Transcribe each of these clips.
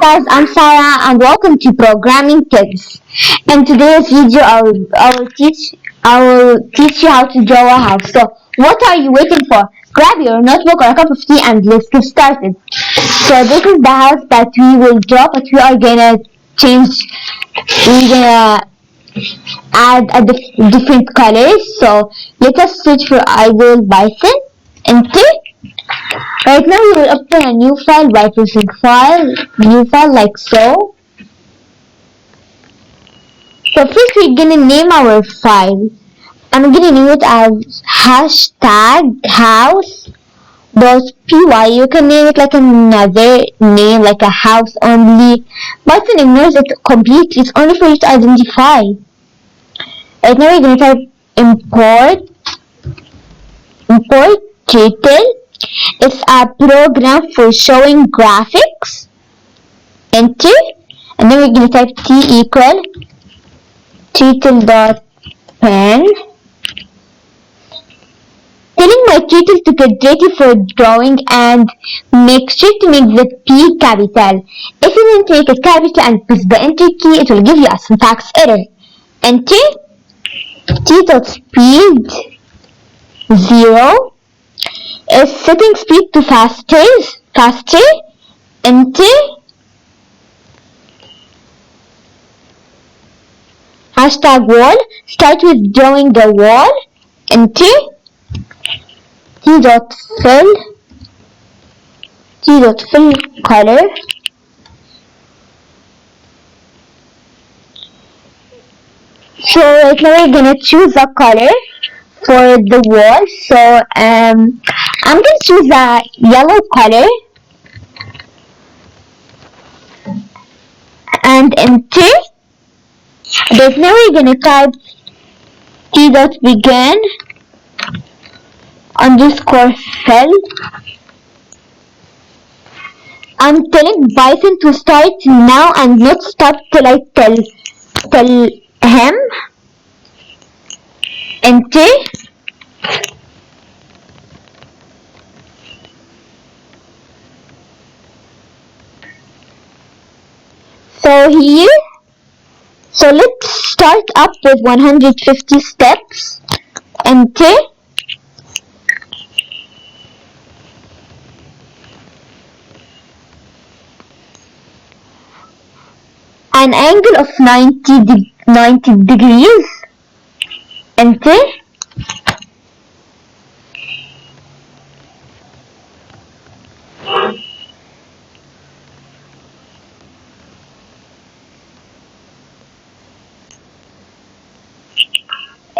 Guys, I'm Sarah and welcome to Programming Kids. In today's video, I will teach you how to draw a house. So, what are you waiting for? Grab your notebook or a cup of tea and let's get started. So, this is the house that we will draw, but we are gonna change. We're gonna add different colors. So, let us search for idle bison. Enter. Right now we will open a new file by pressing new file like so. So first we're gonna name our file. I'm gonna name it as #house.py. You can name it like another name, like a house only. Python ignores it completely. It's only for you to identify. Right now we're gonna type import title. It's a program for showing graphics. Enter. And then we're going to type t equal title.pen. Telling my title to get ready for drawing and make sure to make the P capital. If you didn't make it capital and press the enter key, it will give you a syntax error. Enter. T.speed 0. Is setting speed to faster. Enter. #wall. Start with drawing the wall. Enter. T.fill color. So right now we're gonna choose a color for the wall. So I'm gonna choose a yellow color and enter. Right now we're gonna type t.begin _fill. I'm telling Bison to start now and not stop till I tell him. Enter. So let's start up with 150 steps. Enter. An angle of 90 degrees. Enter.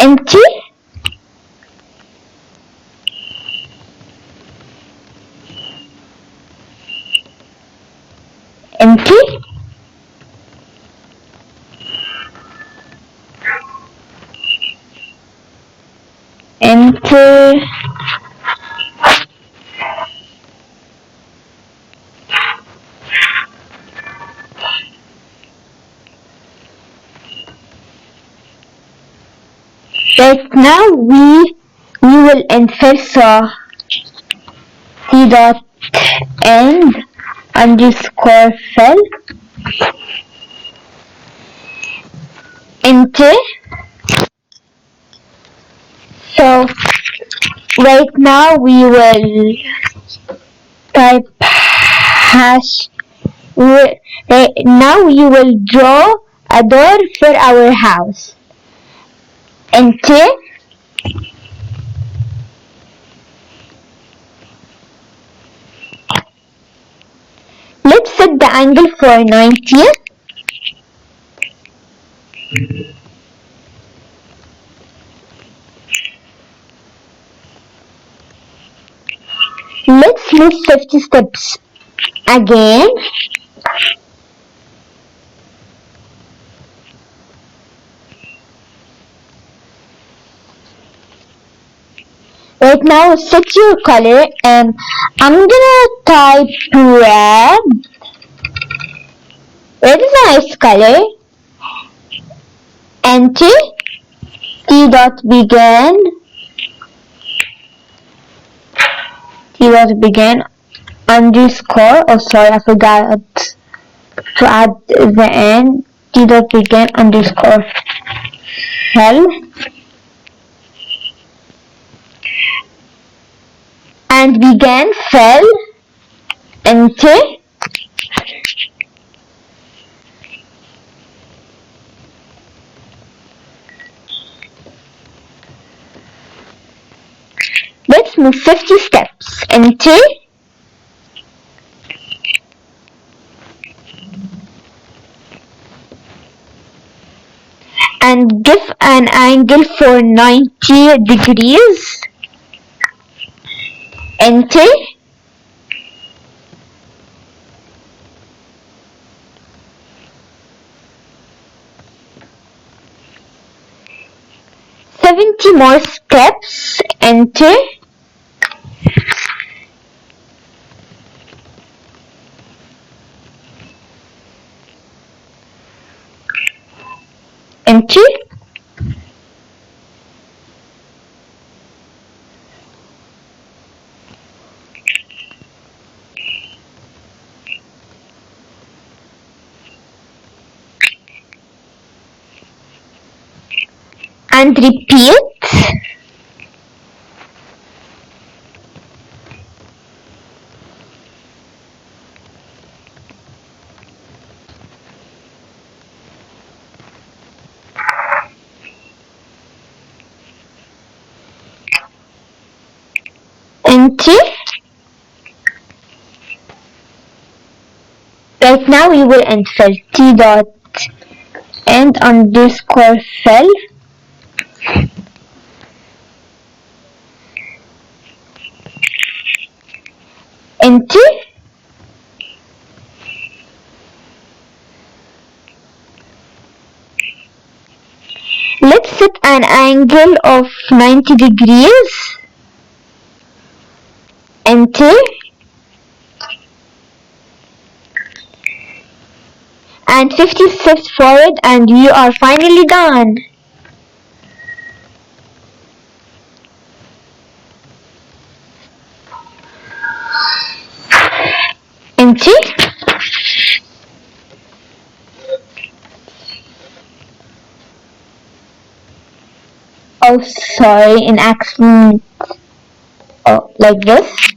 Enter. Enter. Enter. Right now we will infer so t.end _fill. Enter. So right now we will type hash. Now we will draw a door for our house. Enter. Let's set the angle for 90. Let's move 50 steps again. Right now set your color and I'm gonna type red. Red is a nice color. Enter. T.begin _. Oh sorry, I forgot to add the end t.begin underscore fell and began fell into let's move 50 steps into and give an angle for 90 degrees into 70 more steps into into and repeat into right now we will end fill t dot end underscore fill into let's set an angle of 90 degrees into and 50 steps forward and you are finally done. Into oh sorry an accident oh like this.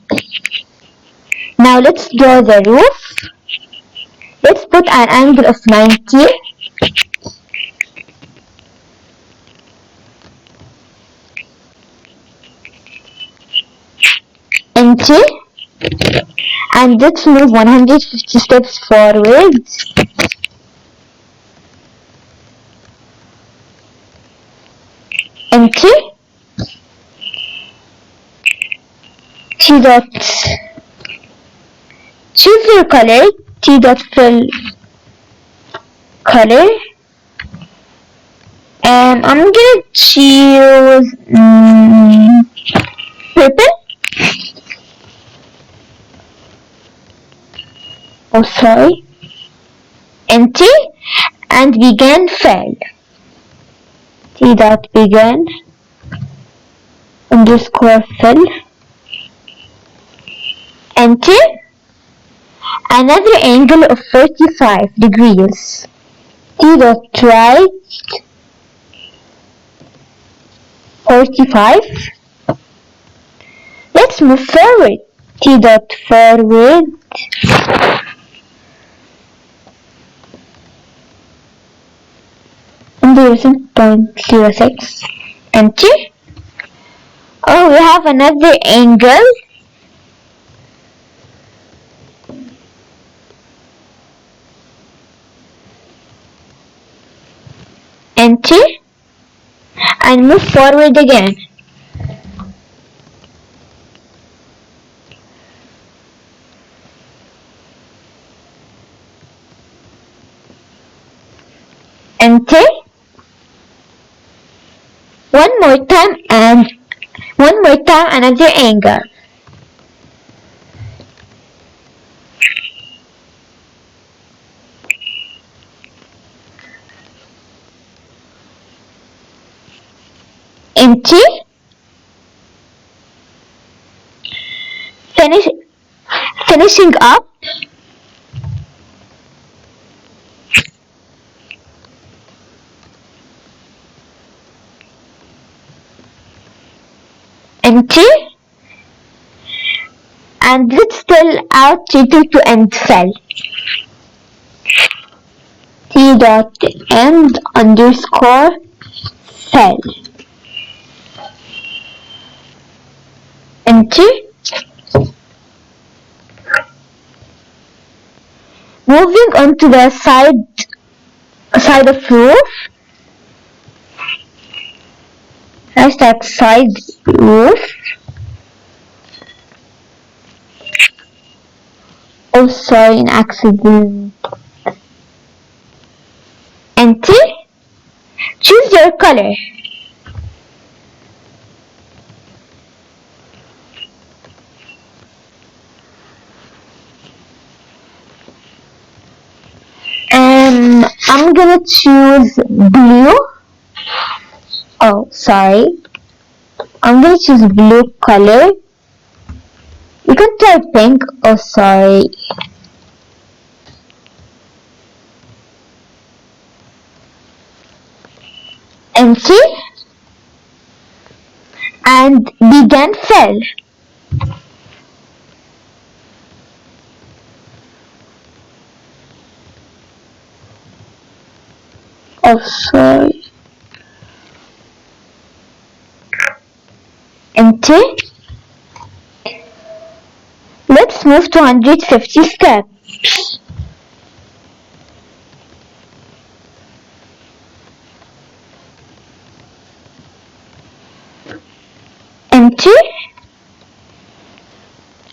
Now let's draw the roof. Let's put an angle of 90 into and let's move 150 steps forward into t dot choose your color t dot fill color and I'm gonna choose purple. Oh sorry. Into and begin fill t dot begin underscore fill into another angle of 45 degrees t dot right 45. Let's move forward t dot forward and 0.06 enter. Oh, we have another angle enter and move forward again. Enter. One more time and one more time another angle. Enter. Finishing up empty, and let's fill out title to end cell. T dot end underscore cell. Enter. Moving on to the side of roof. Hashtag side roof. Oh, sorry, an accident. Enter. Choose your color. I'm gonna choose blue. Oh, sorry. I'm gonna choose blue color. You can try pink. Oh, sorry. Enter. And begin fill. Oh, sorry. Enter. Let's move to 150 steps. Enter.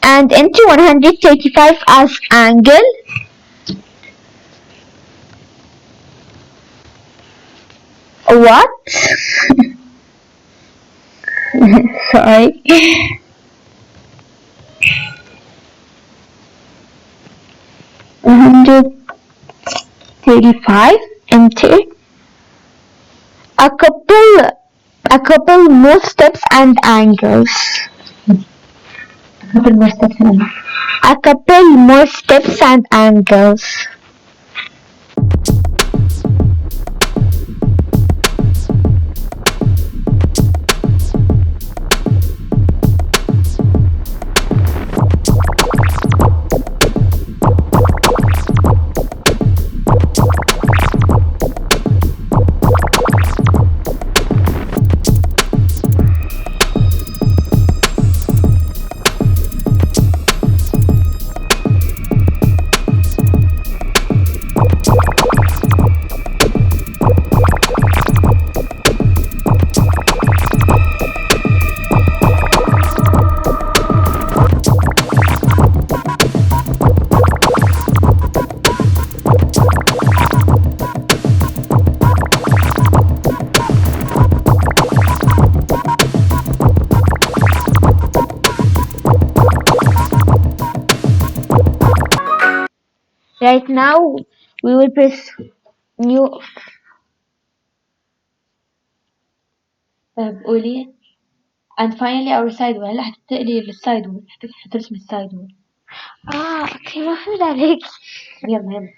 And enter 135 as angle. What? Sorry. 135. Enter. A couple more steps and angles. A couple more steps and angles. Right now, we will press new. قولي. And finally our side wall. هتقلي السايد وول. هترسم السايد وول. اوكي ما فهمت عليك. يلا.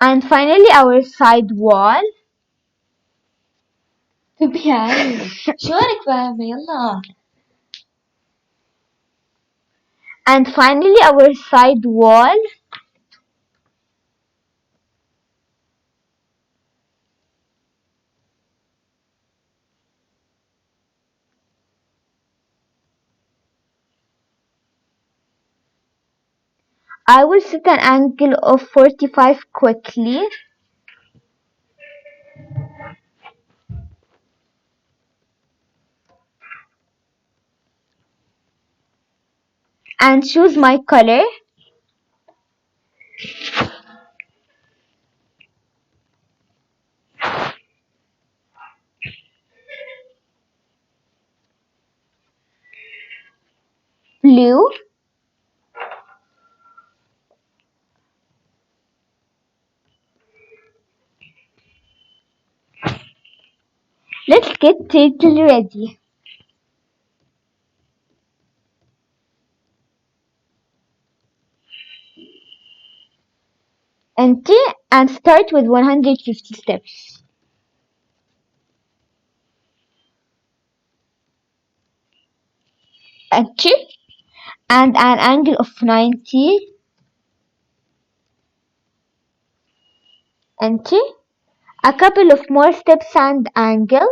And finally our side wall. يعني شوارك فاهمة يلا. And finally our side wall. I will set an angle of 45 quickly. And choose my color. Blue. Let's get title ready. Enter and start with 150 steps. inch and an angle of 90 inch. A couple of more steps and angle.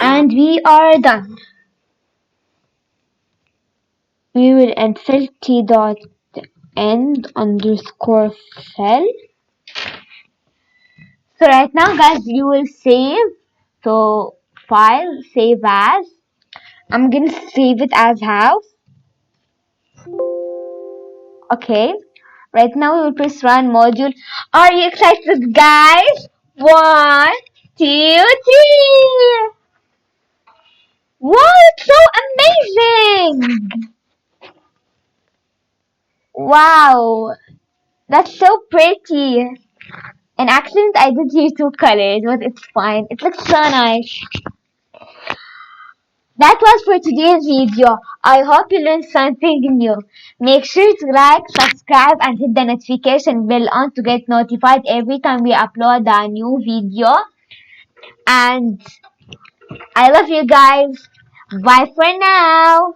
And we are done. We will infill t dot end underscore fill. So right now guys you will save. So file, save as. I'm gonna save it as house. Okay. Right now we will press run module. Are you excited guys? 1, 2, 3. Wow, it's so amazing! Wow, that's so pretty. An accident I did use two colors, but it's fine. It looks so nice. That was for today's video. I hope you learned something new. Make sure to like, subscribe, and hit the notification bell on to get notified every time we upload a new video. And I love you guys. Bye for now.